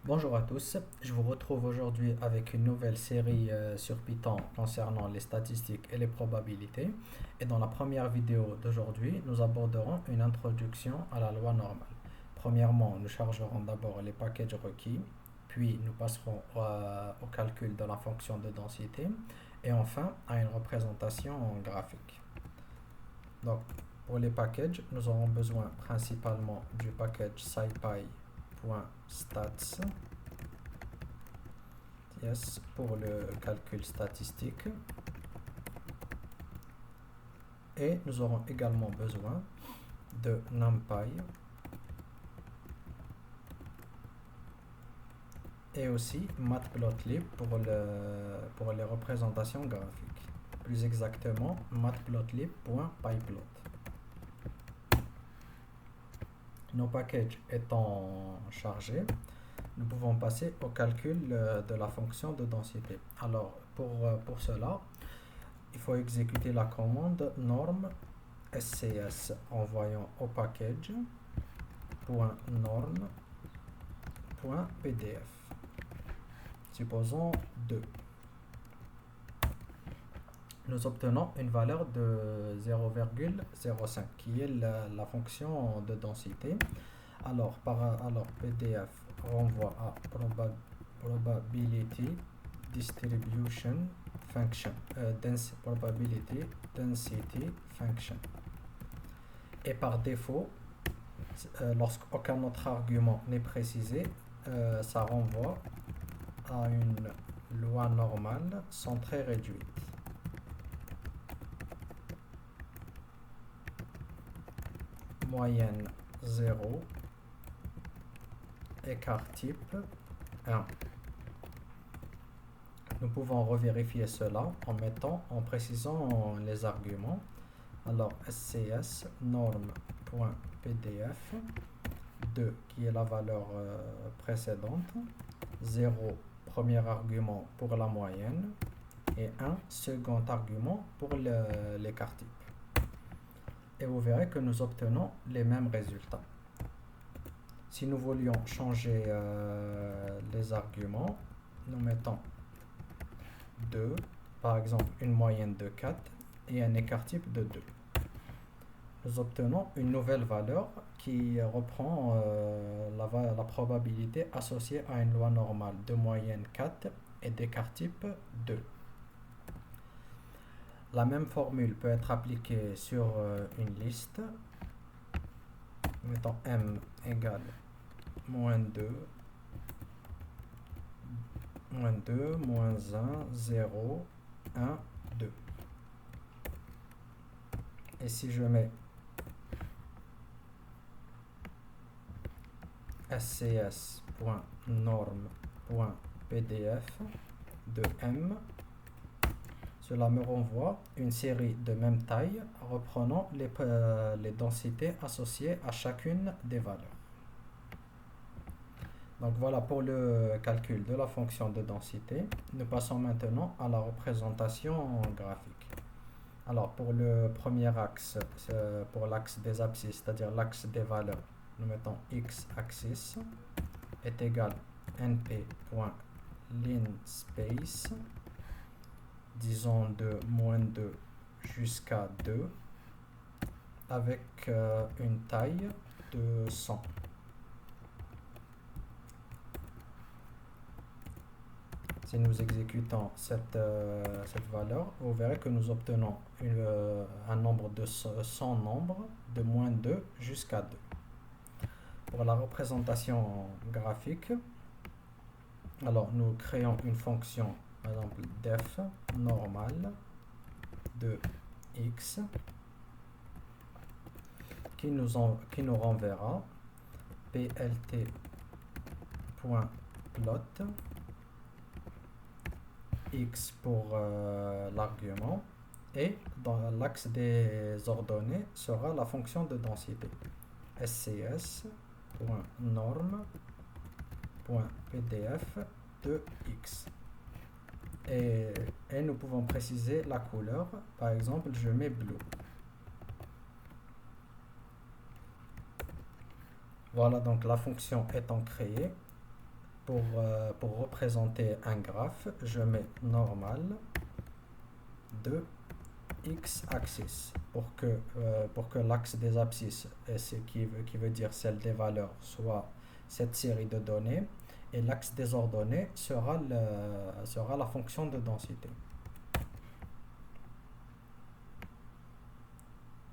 Bonjour à tous, je vous retrouve aujourd'hui avec une nouvelle série sur Python concernant les statistiques et les probabilités. Et dans la première vidéo d'aujourd'hui, nous aborderons une introduction à la loi normale. Premièrement, nous chargerons d'abord les packages requis, puis nous passerons au calcul de la fonction de densité, et enfin à une représentation graphique. Donc, pour les packages, nous aurons besoin principalement du package scipy.stats. Yes, pour le calcul statistique. Et nous aurons également besoin de NumPy et aussi Matplotlib pour les représentations graphiques. Plus exactement, matplotlib.pyplot. Nos packages étant chargés, nous pouvons passer au calcul de la fonction de densité. Alors, pour cela, il faut exécuter la commande norm scs envoyant au package.norm.pdf. Supposons 2. Nous obtenons une valeur de 0,05 qui est la fonction de densité. Alors, PDF renvoie à probability distribution function, probability density function. Et par défaut, lorsqu'aucun autre argument n'est précisé, ça renvoie à une loi normale centrée réduite. Moyenne 0, écart type 1. Nous pouvons revérifier cela en précisant les arguments. Alors scs norm.pdf 2 qui est la valeur précédente, 0 premier argument pour la moyenne et 1 second argument pour l'écart type. Et vous verrez que nous obtenons les mêmes résultats. Si nous voulions changer les arguments, nous mettons 2, par exemple une moyenne de 4 et un écart type de 2. Nous obtenons une nouvelle valeur qui reprend la probabilité associée à une loi normale de moyenne 4 et d'écart type 2. La même formule peut être appliquée sur une liste. Mettons m égale moins 2, moins 1, 0, 1, 2. Et si je mets scs.norm.pdf de m, cela me renvoie une série de même taille reprenant les densités associées à chacune des valeurs. Donc voilà pour le calcul de la fonction de densité. Nous passons maintenant à la représentation graphique. Alors pour le premier axe, pour l'axe des abscisses, c'est-à-dire l'axe des valeurs, nous mettons x-axis est égal np.linspace, disons de moins 2 jusqu'à 2, avec une taille de 100. Si nous exécutons cette valeur, vous verrez que nous obtenons un nombre de 100 nombres de moins 2 jusqu'à 2. Pour la représentation graphique, alors nous créons une fonction, par exemple def normal de x qui nous renverra plt.plot x pour l'argument et dans l'axe des ordonnées sera la fonction de densité scs.norm.pdf de x et nous pouvons préciser la couleur, par exemple je mets bleu. Voilà donc la fonction étant créée. pour représenter un graphe, je mets normal de x-axis pour que l'axe des abscisses, qui veut dire celle des valeurs, soit cette série de données, et l'axe des ordonnées sera la fonction de densité.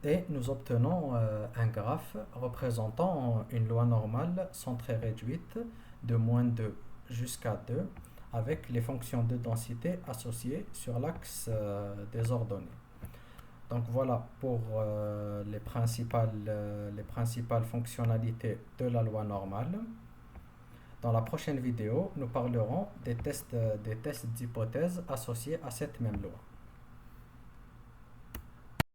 Et nous obtenons un graphe représentant une loi normale centrée réduite de -2 jusqu'à 2 avec les fonctions de densité associées sur l'axe des ordonnées. Donc voilà pour les principales fonctionnalités de la loi normale. Dans la prochaine vidéo, nous parlerons des tests d'hypothèse associés à cette même loi.